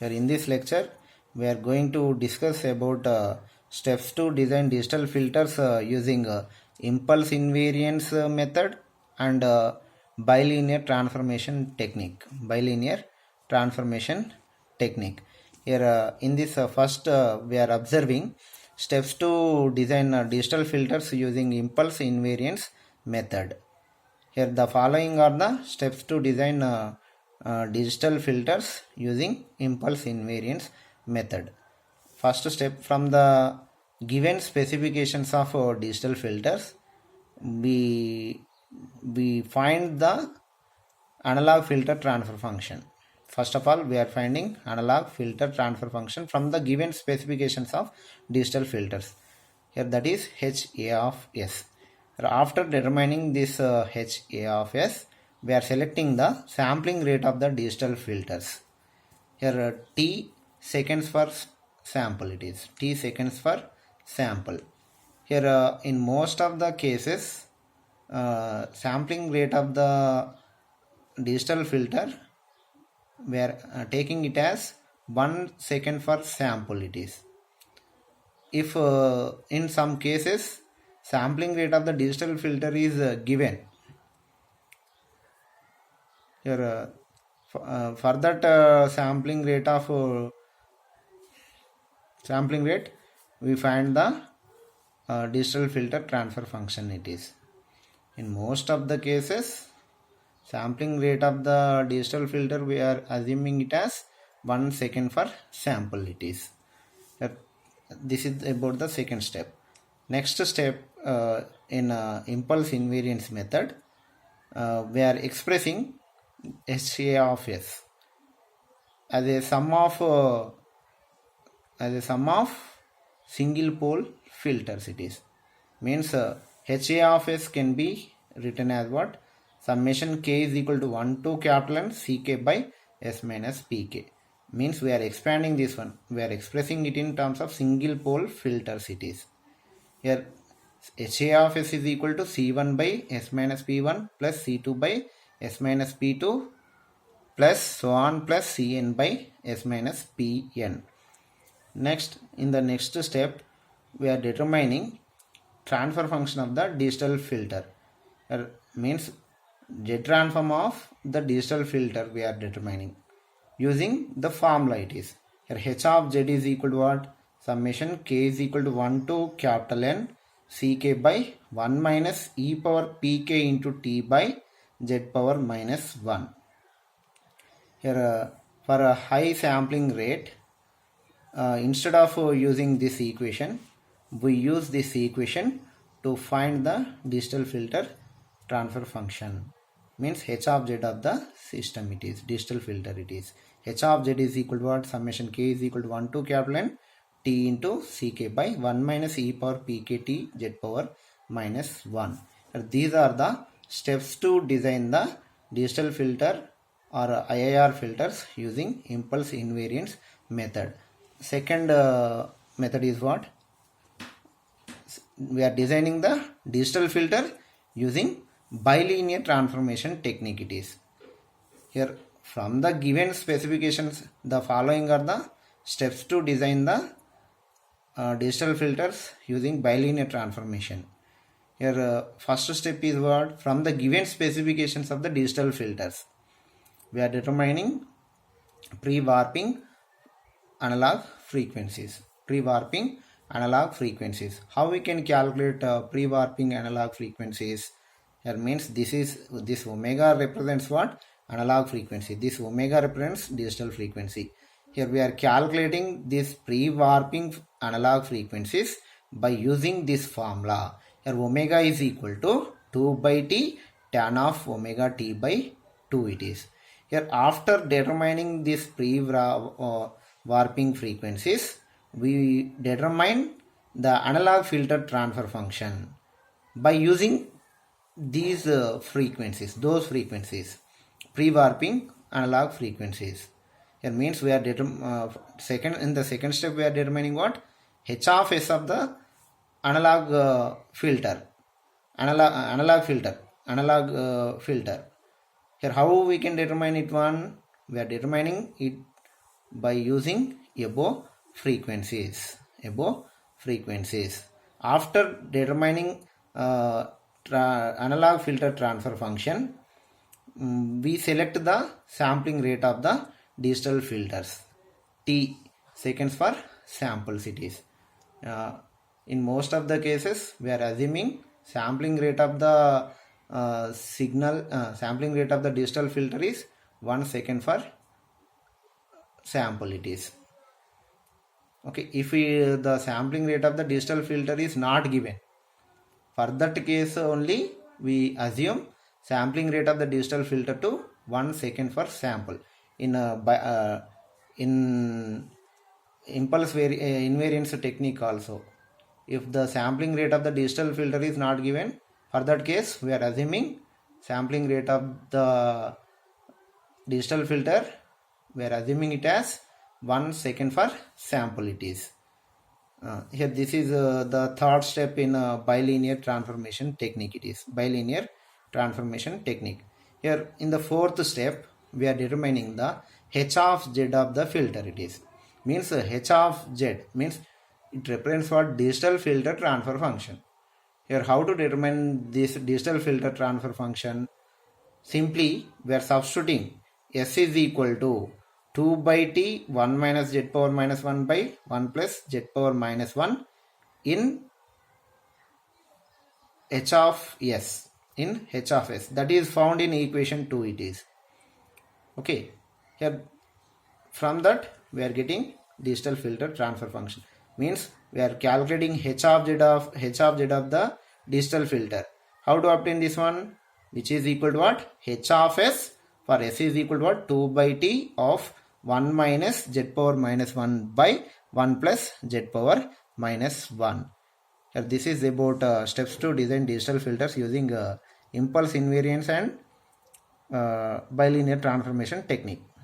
Here in this lecture, we are going to discuss about steps to design digital filters using impulse invariance method and bilinear transformation technique. Bilinear transformation technique. Here in this first we are observing steps to design digital filters using impulse invariance method. Here the following are the steps to design digital filters using impulse invariance method. First step, from the given specifications of digital filters, we find the analog filter transfer function. First of all, we are finding analog filter transfer function from the given specifications of digital filters. Here that is HA of S. After determining this HA of S, we are selecting the sampling rate of the digital filters. Here T seconds per sample it is. T seconds per sample. Here in most of the cases, sampling rate of the digital filter, we are taking it as 1 second per sample it is. If in some cases sampling rate of the digital filter is given, here for that sampling rate we find the digital filter transfer function it is. In most of the cases, sampling rate of the digital filter we are assuming it as 1 second per sample it is. This is about the second step. Next step, in impulse invariance method, we are expressing HA of S as a sum of single pole filters it is. Means HA of S can be written as what? Summation k is equal to 1 to capital N Ck by S minus Pk. Means we are expanding this one. We are expressing it in terms of single pole filters it is. Here HA of S is equal to C1 by S minus P1 plus C2 by S minus P2 plus so on plus Cn by S minus Pn. Next, in the next step, we are determining transfer function of the digital filter. Means Z transform of the digital filter we are determining using the formula it is. Here H of Z is equal to what? Summation k is equal to 1 to capital N Ck by 1 minus e power Pk into T by Z power minus 1. Here for a high sampling rate, instead of using this equation, we use this equation to find the digital filter transfer function. Means H of Z of the system it is, digital filter it is. H of Z is equal to what? Summation k is equal to 1 to capital N T into Ck by 1 minus e power Pk T Z power minus 1. These are the steps to design the digital filter or IIR filters using impulse invariance method. Second method is what? We are designing the digital filter using bilinear transformation technique it is. Here from the given specifications, the following are the steps to design the digital filters using bilinear transformation. Here first step is what? From the given specifications of the digital filters, we are determining pre-warping analog frequencies. Pre-warping analog frequencies. How we can calculate pre-warping analog frequencies? Here means this omega represents what? Analog frequency. This omega represents digital frequency. Here we are calculating this pre-warping analog frequencies by using this formula. Here omega is equal to 2 by T tan of omega T by 2 it is. Here after determining this pre-warping frequencies, we determine the analog filter transfer function by using these frequencies, those frequencies, pre-warping analog frequencies. Here means we are in the second step we are determining what? H of S of the analog filter. Here how we can determine it one? We are determining it by using above frequencies. After determining analog filter transfer function, we select the sampling rate of the digital filters. T seconds for samples it is. In most of the cases, we are assuming sampling rate of the sampling rate of the digital filter is 1 second for sample it is. Okay, if the sampling rate of the digital filter is not given, for that case only we assume sampling rate of the digital filter to 1 second for sample. In impulse invariance technique also, if the sampling rate of the digital filter is not given, for that case we are assuming sampling rate of the digital filter, we are assuming it as 1 second for sample it is. Here this is the third step in bilinear transformation technique. It is bilinear transformation technique. Here in the fourth step we are determining the h of z of the filter. It is means h of z means it represents what digital filter transfer function. Here how to determine this digital filter transfer function? Simply we are substituting s is equal to 2 by t 1 minus z power minus 1 by 1 plus z power minus 1 in h of s, that is found in equation 2 it is. Okay, here from that we are getting digital filter transfer function, means we are calculating h of z of the digital filter. How to obtain this one? Which is equal to what? H of s, for s is equal to what? 2 by t of 1 minus z power minus 1 by 1 plus z power minus 1. This is about steps to design digital filters using impulse invariance and bilinear transformation technique.